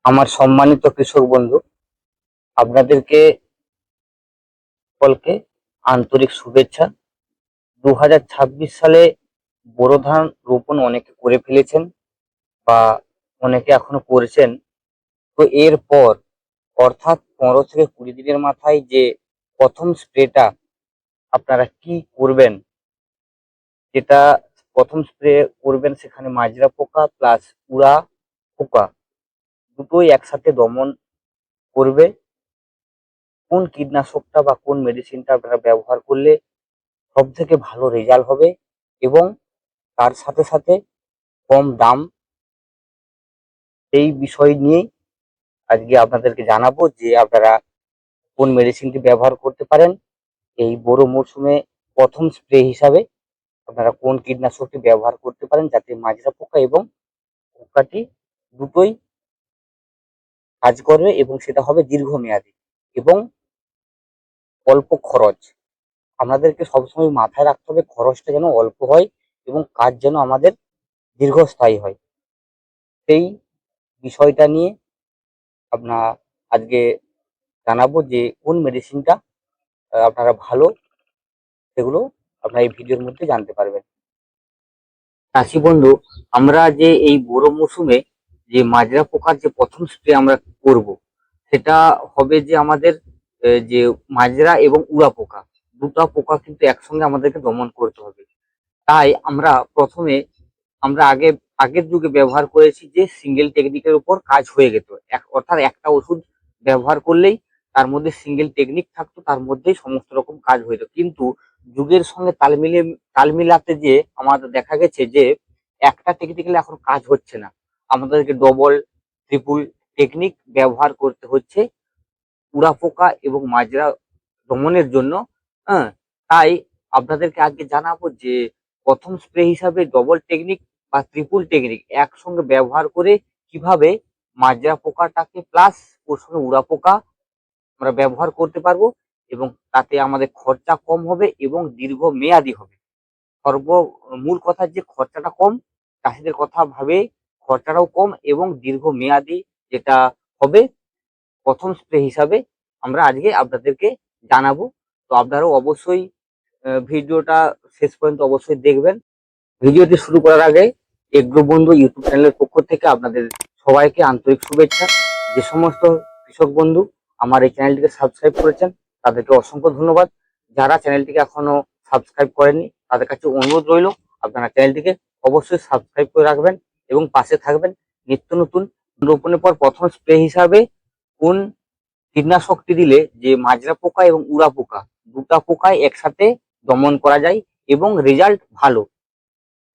আমার সম্মানিত কৃষক বন্ধু, আপনাদেরকে সকলকে আন্তরিক শুভেচ্ছা। 2026 সালে বোরো ধান রোপণ অনেকে করে ফেলেছেন বা অনেকে এখনো করছেন। তো এরপর অর্থাৎ 15 থেকে 20 দিনের মাথায় যে প্রথম স্প্রেটা আপনারা কি করবেন, যেটা প্রথম স্প্রে করবেন সেখানে মাজরা পোকা প্লাস উড়া পোকা দুটোই একসাথে দমন করবে। কোন কীটনাশকটা বা কোন মেডিসিনটা আপনারা ব্যবহার করলে সব থেকে ভালো রেজাল্ট হবে এবং তার সাথে সাথে কম দাম, এই বিষয় নিয়েই আজকে আপনাদেরকে জানাবো যে আপনারা কোন মেডিসিনটি ব্যবহার করতে পারেন। এই বোরো মরশুমে প্রথম স্প্রে হিসাবে আপনারা কোন কীটনাশকটি ব্যবহার করতে পারেন যাতে মাজরা পোকা এবং পোকাটি দুটোই কাজ করবে এবং সেটা হবে দীর্ঘমেয়াদী এবং অল্প খরচ। আমাদেরকে সবসময় মাথায় রাখতে হবে খরচটা যেন অল্প হয় এবং কাজ যেন আমাদের দীর্ঘস্থায়ী হয়। সেই বিষয়টা নিয়ে আপনার আজকে জানাবো যে কোন মেডিসিনটা আপনারা ভালো, সেগুলো আপনারা এই ভিডিওর মধ্যে জানতে পারবেন। চাষি বন্ধু, আমরা যে এই বোরো মৌসুমে যে মাজরা পোকার যে প্রথম স্প্রে আমরা করব, সেটা হবে যে আমাদের যে মাজরা এবং উড়া পোকা, দুটো পোকা কিন্তু একসঙ্গে আমাদেরকে দমন করতে হবে। তাই আমরা প্রথমে আগের যুগে ব্যবহার করেছি যে সিঙ্গেল টেকনিকের উপর কাজ হয়ে যেত, অর্থাৎ একটা ওষুধ ব্যবহার করলেই তার মধ্যে সিঙ্গেল টেকনিক থাকতো, তার মধ্যেই সমস্ত রকম কাজ হয়ে যেত। কিন্তু যুগের সঙ্গে তাল মিলাতে যে আমাদের দেখা গেছে যে একটা টেকনিক্যালি এখন কাজ হচ্ছে না, আমাদেরকে ডবল ট্রিপল টেকনিক ব্যবহার করতে হচ্ছে উড়া পোকা এবং মাজরা দমনের জন্য। হ্যাঁ, তাই আপনাদেরকে আজকে জানাবো যে প্রথম স্প্রে হিসাবে ডবল টেকনিক বা ট্রিপল টেকনিক একসঙ্গে ব্যবহার করে কিভাবে মাজরা পোকাটাকে প্লাস ওর সঙ্গে উড়া পোকা আমরা ব্যবহার করতে পারবো এবং তাতে আমাদের খরচা কম হবে এবং দীর্ঘমেয়াদী হবে। মূল কথা যে খরচাটা কম, চাষিদের কথা ভাবে খরচাটাও কম এবং দীর্ঘমেয়াদী যেটা হবে প্রথম স্প্রে হিসাবে আমরা আজকে আপনাদেরকে জানাবো। তো আপনারাও অবশ্যই ভিডিওটা শেষ পর্যন্ত অবশ্যই দেখবেন। ভিডিওটি শুরু করার আগে এগ্রো বন্ধু ইউটিউব চ্যানেলের পক্ষ থেকে আপনাদের সবাইকে আন্তরিক শুভেচ্ছা। যে সমস্ত কৃষক বন্ধু আমার এই চ্যানেলটিকে সাবস্ক্রাইব করেছেন তাদেরকে অসংখ্য ধন্যবাদ। যারা চ্যানেলটিকে এখনো সাবস্ক্রাইব করেননি তাদের কাছে অনুরোধ রইল আপনারা চ্যানেলটিকে অবশ্যই সাবস্ক্রাইব করে রাখবেন এবং পাশে থাকবেন। নিত্য নতুন রোপণের পর প্রথম স্প্রে হিসাবে কোন কীটনাশকটি দিলে যে মাজরা পোকা এবং উড়া পোকা দুটা পোকায় একসাথে দমন করা যায় এবং রেজাল্ট ভালো,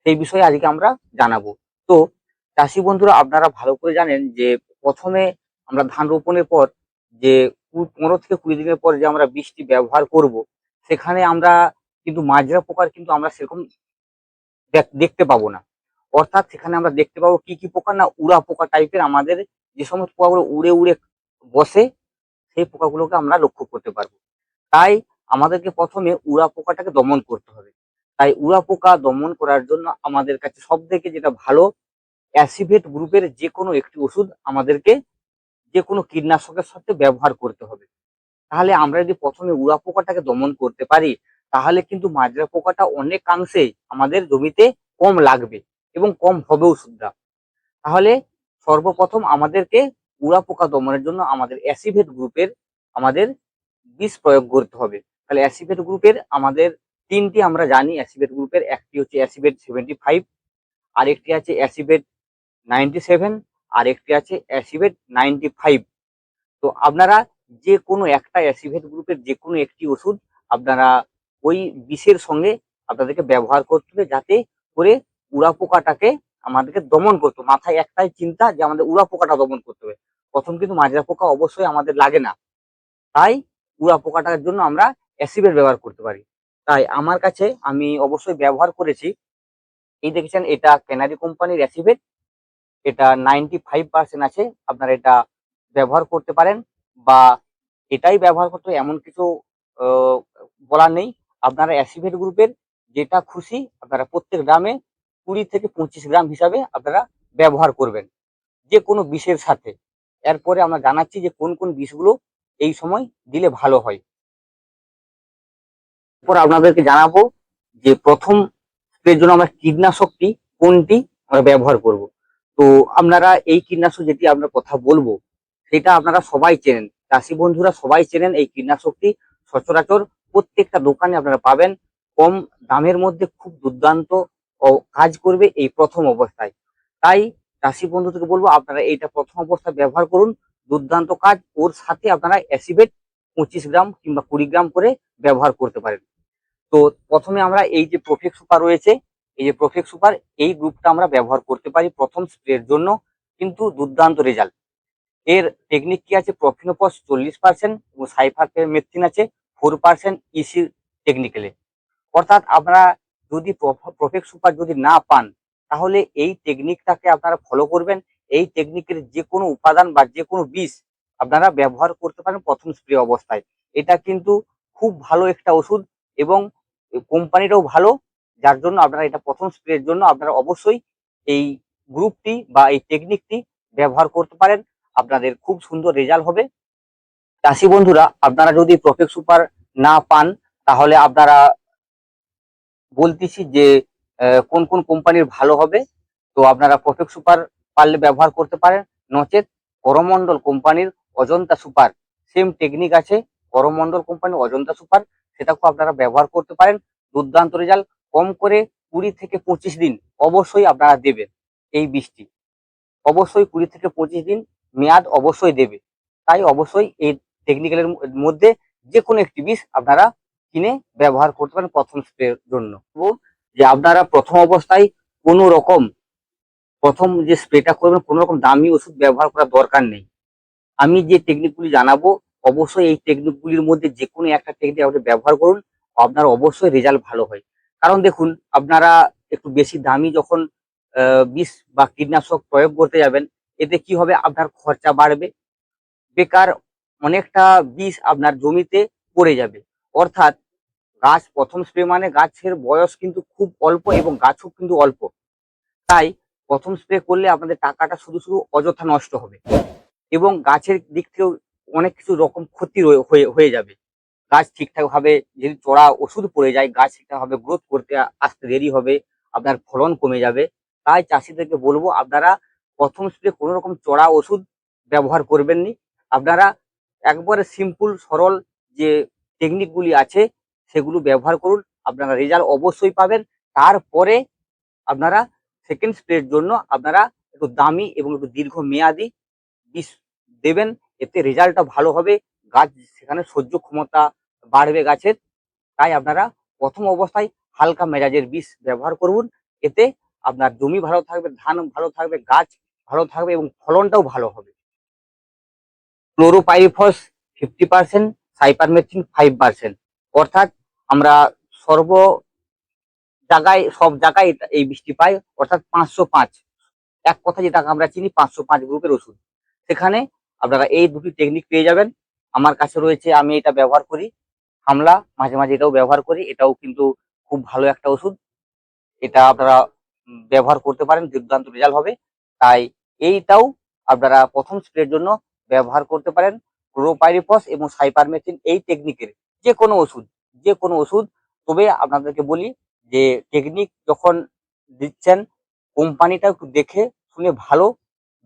সেই বিষয়ে আজকে আমরা জানাবো। তো চাষি বন্ধুরা, আপনারা ভালো করে জানেন যে প্রথমে আমরা ধান রোপণের পর যে 15 থেকে 20 দিনের পর যে আমরা বৃষ্টি ব্যবহার করব, সেখানে আমরা কিন্তু মাজরা পোকার কিন্তু আমরা সেরকম দেখতে পাবো না। অর্থাৎ সেখানে আমরা দেখতে পাবো কি কি পোকা না, উড়া পোকা টাইপের আমাদের যে সমস্ত পোকাগুলো উড়ে উড়ে বসে, সেই পোকাগুলোকে আমরা লক্ষ্য করতে পারবো। তাই আমাদেরকে প্রথমে উড়া পোকাটাকে দমন করতে হবে। তাই উড়া পোকা দমন করার জন্য আমাদের কাছে সব থেকে যেটা ভালো, অ্যাসিভেট গ্রুপের যে কোনো একটি ওষুধ আমাদেরকে যে কোনো কীটনাশকের সাথে ব্যবহার করতে হবে। তাহলে আমরা যদি প্রথমে উড়া পোকাটাকে দমন করতে পারি, তাহলে কিন্তু মাজরা পোকাটা অনেকাংশে আমাদের জমিতে কম লাগবে এবং কম হবেও সুদ্ধা। তাহলে সর্বপ্রথম আমাদেরকে উড়া পোকা দমনের জন্য আমাদের অ্যাসিভেট গ্রুপের আমাদের বিষ প্রয়োগ করতে হবে। তাহলে অ্যাসিভেট গ্রুপের আমাদের তিনটি আমরা জানি অ্যাসিভেট গ্রুপের, একটি হচ্ছে অ্যাসিভেট 75, আরেকটি আছে অ্যাসিভেট 97, আর একটি আছে অ্যাসিভেট 95। তো আপনারা যে কোনো একটা অ্যাসিভেট গ্রুপের যে কোনো একটি ওষুধ আপনারা ওই বিষের সঙ্গে আপনাদেরকে ব্যবহার করতে হবে, যাতে করে উড়া পোকাটাকে আমাদেরকে দমন করতে। মাথায় একটাই চিন্তা যে আমাদের উড়া পোকাটা দমন করতে হবে। প্রথম কিন্তু মাজরা পোকা অবশ্যই আমাদের লাগে না, তাই উড়া পোকাটার জন্য আমরা অ্যাসিভেট ব্যবহার করতে পারি। তাই আমার কাছে আমি অবশ্যই ব্যবহার করেছি, এই দেখেছেন এটা ক্যানারি কোম্পানির অ্যাসিভেট, এটা 95% আছে। আপনারা এটা ব্যবহার করতে পারেন বা এটাই ব্যবহার করতে হবে এমন কিছু আহ, বলার নেই। আপনারা অ্যাসিভেট গ্রুপের যেটা খুশি আপনারা প্রত্যেক গ্রামে 20 থেকে 25 গ্রাম হিসাবে আপনারা ব্যবহার করবেন যে কোনো বিষের সাথে। এরপরে আমরা জানাচ্ছি যে কোন কোন বিষগুলো এই সময় দিলে ভালো হয়। এরপর আপনাদেরকে জানাবো যে প্রথম স্প্রের জন্য আমরা কীটনাশকটি কোনটি আমরা ব্যবহার করব। তো আপনারা এই কীটনাশক যেটি আমরা কথা বলবো সেটা আপনারা সবাই চেনেন, চাষি বন্ধুরা সবাই চেনেন। এই কীটনাশকটি সচরাচর প্রত্যেকটা দোকানে আপনারা পাবেন। কম দামের মধ্যে খুব দুর্দান্ত কাজ করবে এই প্রথম অবস্থায়। তাই চাষি বন্ধুদেরকে বলবো আপনারা এইটা প্রথম অবস্থায় ব্যবহার করুন, দুর্দান্ত কাজ। ওর সাথে আপনারা অ্যাসিবেট 25 গ্রাম কিংবা 20 গ্রাম করে ব্যবহার করতে পারেন। তো প্রথমে আমরা এই যে প্রফেক্ট সুপার রয়েছে, এই যে প্রফেক্ট সুপার, এই গ্রুপটা আমরা ব্যবহার করতে পারি প্রথম স্প্রের জন্য, কিন্তু দুর্দান্ত রেজাল্ট। এর টেকনিক কি আছে, প্রফিনোপস 40% এবং সাইপারমেথ্রিন আছে 4% ইসি টেকনিক্যালে। অর্থাৎ আপনারা যদি প্রফেক্ট সুপার যদি না পান তাহলে এই টেকনিকটাকে আপনারা ফলো করবেন। এই টেকনিকের যে কোনো উপাদান বা যে কোনো বিষ আপনারা ব্যবহার করতে পারেন প্রথম স্প্রে অবস্থায়। এটা কিন্তু খুব ভালো একটা ওষুধ এবং কোম্পানিটাও ভালো, যার জন্য আপনারা এটা প্রথম স্প্রের জন্য আপনারা অবশ্যই এই গ্রুপটি বা এই টেকনিকটি ব্যবহার করতে পারেন। আপনাদের খুব সুন্দর রেজাল্ট হবে। চাষি বন্ধুরা আপনারা যদি প্রফেক্ট সুপার না পান তাহলে আপনারা বলতেছি যে কোন কোন কোম্পানির ভালো হবে। তো আপনারা প্রফেক্ট সুপার পারলে ব্যবহার করতে পারেন, নচেত করমন্ডল কোম্পানির অজন্তা সুপার, সেম টেকনিক আছে করমন্ডল কোম্পানির অজন্তা সুপার, সেটাকেও আপনারা ব্যবহার করতে পারেন। দুর্দান্ত রেজাল্ট। কম করে 20 থেকে 25 দিন অবশ্যই আপনারা দেবেন। এই বীজটি অবশ্যই 20 থেকে 25 দিন মেয়াদ অবশ্যই দেবে। তাই অবশ্যই এই টেকনিক্যালের মধ্যে যে কোনো একটি বীজ আপনারা কিনে ব্যবহার করতে পারেন প্রথম স্প্রের জন্য। যে আপনারা প্রথম অবস্থায় কোনো রকম প্রথম যে স্প্রেটা করবেন কোনো রকম দামি ওষুধ ব্যবহার করার দরকার নেই। আমি যে টেকনিকগুলি জানাবো অবশ্যই এই টেকনিকগুলির মধ্যে যে কোনো একটা টেকনিক আপনি ব্যবহার করুন, আপনার অবশ্যই রেজাল্ট ভালো হয়। কারণ দেখুন, আপনারা একটু বেশি দামি যখন বিষ বা কীটনাশক প্রয়োগ করতে যাবেন, এতে কি হবে, আপনার খরচা বাড়বে, বেকার অনেকটা বিষ আপনার জমিতে পড়ে যাবে। অর্থাৎ গাছ প্রথম স্প্রে মানে গাছের বয়স কিন্তু খুব অল্প এবং গাছও কিন্তু অল্প। তাই প্রথম স্প্রে করলে আপনাদের টাকাটা শুধু শুধু অযথা নষ্ট হবে এবং গাছের দিক থেকেও অনেক কিছু রকম ক্ষতি হয়ে যাবে। গাছ ঠিকঠাক ভাবে যদি চড়া ওষুধ পড়ে যায়, গাছ ঠিকঠাক ভাবে গ্রোথ করতে আসতে দেরি হবে, আপনার ফলন কমে যাবে। তাই চাষিদেরকে বলবো আপনারা প্রথম স্প্রে কোনো রকম চড়া ওষুধ ব্যবহার করবেন নি। আপনারা একবারে সিম্পল সরল যে টেকনিকগুলি আছে সেগুলো ব্যবহার করুন, আপনারা রেজাল্ট অবশ্যই পাবেন। তারপরে আপনারা সেকেন্ড স্প্রের জন্য আপনারা একটু দামি এবং একটু দীর্ঘমেয়াদী বিষ দেবেন, এতে রেজাল্টটা ভালো হবে। গাছ সেখানে সহ্য ক্ষমতা বাড়বে গাছের। তাই আপনারা প্রথম অবস্থায় হালকা মেজাজের বিষ ব্যবহার করুন, এতে আপনার জমি ভালো থাকবে, ধান ভালো থাকবে, গাছ ভালো থাকবে এবং ফলনটাও ভালো হবে। Chlorpyrifos 50%, cypermethrin 5%। অর্থাৎ আমরা সর্ব জায়গায় সব জায়গায় এই বৃষ্টি পাই, অর্থাৎ 505, এক কথা যেটাকে আমরা চিনি 505 গ্রুপের ওষুধ, সেখানে আপনারা এই দুটি টেকনিক পেয়ে যাবেন। আমার কাছে রয়েছে, আমি এটা ব্যবহার করি। হামলা মাঝে মাঝে এটাও ব্যবহার করি, এটাও কিন্তু খুব ভালো একটা ওষুধ। এটা আপনারা ব্যবহার করতে পারেন, দুর্দান্ত রেজাল্ট হবে। তাই এইটাও আপনারা প্রথম স্প্রের জন্য ব্যবহার করতে পারেন। ক্লোরোপাইরিফস এবং সাইপারমেথ্রিন এই টেকনিকের যে কোনো ওষুধ, যে কোনো ওষুধ। তবে আপনাদেরকে বলি যে টেকনিক যখন দিচ্ছেন কোম্পানিটা একটু দেখে শুনে ভালো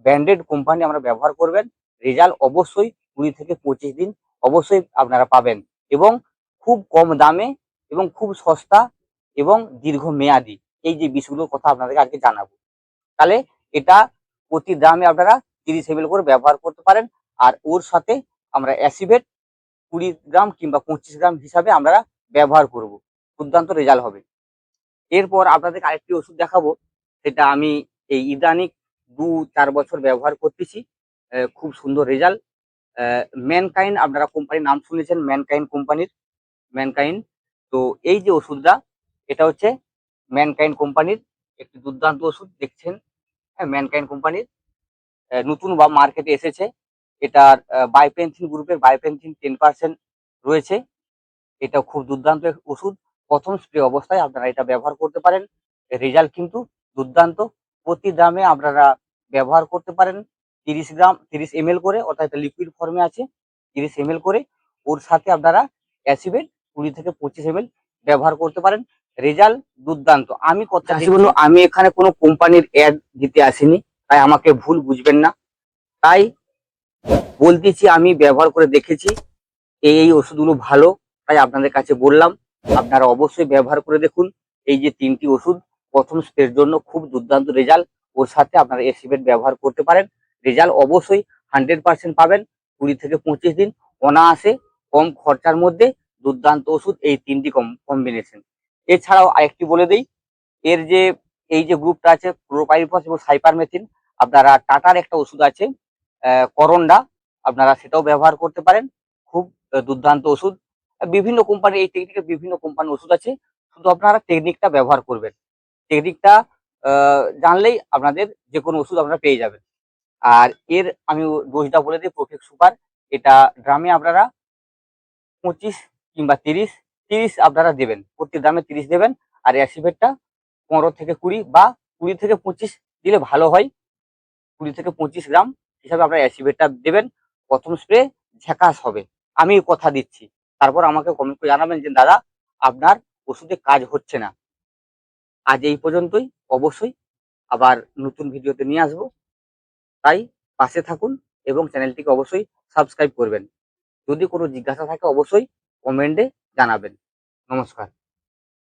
ব্র্যান্ডেড কোম্পানি আমরা ব্যবহার করবেন। রেজাল্ট অবশ্যই 20 থেকে 25 দিন অবশ্যই আপনারা পাবেন এবং খুব কম দামে এবং খুব সস্তা এবং দীর্ঘমেয়াদী। এই যে বিষয়গুলোর কথা আপনাদেরকে আগে জানাবো, তাহলে এটা প্রতি গ্রামে আপনারা 30 ml করে ব্যবহার করতে পারেন। আর ওর সাথে আমরা অ্যাসিভেট 20 গ্রাম কিংবা 25 গ্রাম হিসাবে আমরা ব্যবহার করব, দুর্দান্ত রেজাল্ট হবে। এরপর আপনাদেরকে আরেকটি ওষুধ দেখাবো, সেটা আমি এই ইদানিং 2-4 বছর ব্যবহার করতেছি, খুব সুন্দর রেজাল্ট। ম্যানকাইন্ড, আপনারা কোম্পানির নাম শুনেছেন, ম্যানকাইন্ড কোম্পানির, ম্যানকাইন্ড। তো এই যে ওষুধটা, এটা হচ্ছে ম্যানকাইন্ড কোম্পানির একটি দুর্দান্ত ওষুধ দেখছেন। হ্যাঁ, ম্যানকাইন্ড কোম্পানির নতুন বা মার্কেটে এসেছে। এটার বাইপেনথিন গ্রুপের বাইপেনথিন 10% রয়েছে। এটা খুব দুর্দান্ত এক ওষুধ। প্রথম স্প্রে অবস্থায় আপনারা এটা ব্যবহার করতে পারেন, রেজাল্ট কিন্তু দুর্দান্ত। প্রতি গ্রামে আপনারা ব্যবহার করতে পারেন 30 গ্রাম 30 ml করে, অর্থাৎ লিকুইড ফর্মে আছে, 30 ml করে। ওর সাথে আপনারা অ্যাসিভেট 20 থেকে 25 ml ব্যবহার করতে পারেন। রেজাল্ট দুর্দান্ত। আমি কথা বলবো, আমি এখানে কোনো কোম্পানির অ্যাড দিতে আসিনি, তাই আমাকে ভুল বুঝবেন না। তাই বলতেছি আমি ব্যবহার করে দেখেছি, এই ওষুধগুলো ভালো, তাই আপনাদের কাছে বললাম। আপনারা অবশ্যই ব্যবহার করে দেখুন। এই যে 3টি ওষুধ প্রথম স্প্রের জন্য খুব দুর্দান্ত রেজাল্ট। ওর সাথে আপনারা এসিবেট ব্যবহার করতে পারেন, রেজাল্ট অবশ্যই 100% পাবেন। 20 থেকে 25 দিন অনায়াসে, কম খরচার মধ্যে দুর্দান্ত ওষুধ এই 3টি কম্বিনেশন। এছাড়াও আরেকটি বলে দিই, এর যে এই যে গ্রুপটা আছে ক্লোরোপাইরিফস এবং সাইপারমেথিন, আপনারা টাটার একটা ওষুধ আছে করন্ডা, আপনারা সেটাও ব্যবহার করতে পারেন। খুব দুর্দান্ত ওষুধ। বিভিন্ন কোম্পানি, এই টেকনিকে বিভিন্ন কোম্পানির ওষুধ আছে, শুধু আপনারা টেকনিকটা ব্যবহার করবেন। টেকনিকটা জানলেই আপনাদের যে কোনো ওষুধ আপনারা পেয়ে যাবেন। আর এর আমি ডোজটা বলে দিই, প্রোফেক্ট সুপার, এটা ড্রামে আপনারা 25 কিংবা 30 আপনারা দেবেন, প্রতি ড্রামে 30 দেবেন। আর অ্যাসিভেটটা 15 থেকে 20 বা 20 থেকে 25 দিলে ভালো হয়। 20 থেকে 25 গ্রাম হিসাবে আপনারা অ্যাসিভেটটা দেবেন। প্রথম স্প্রে ঝ্যাকাস হবে, আমি কথা দিচ্ছি। তারপর আমাকে কমেন্ট করে জানাবেন যে দাদা আপনার ওষুধে কাজ হচ্ছে না। আজ এই পর্যন্তই। অবশ্যই আবার নতুন ভিডিওতে নিয়ে আসবো, তাই পাশে থাকুন এবং চ্যানেলটিকে অবশ্যই সাবস্ক্রাইব করবেন। যদি কোনো জিজ্ঞাসা থাকে অবশ্যই কমেন্টে জানাবেন। নমস্কার।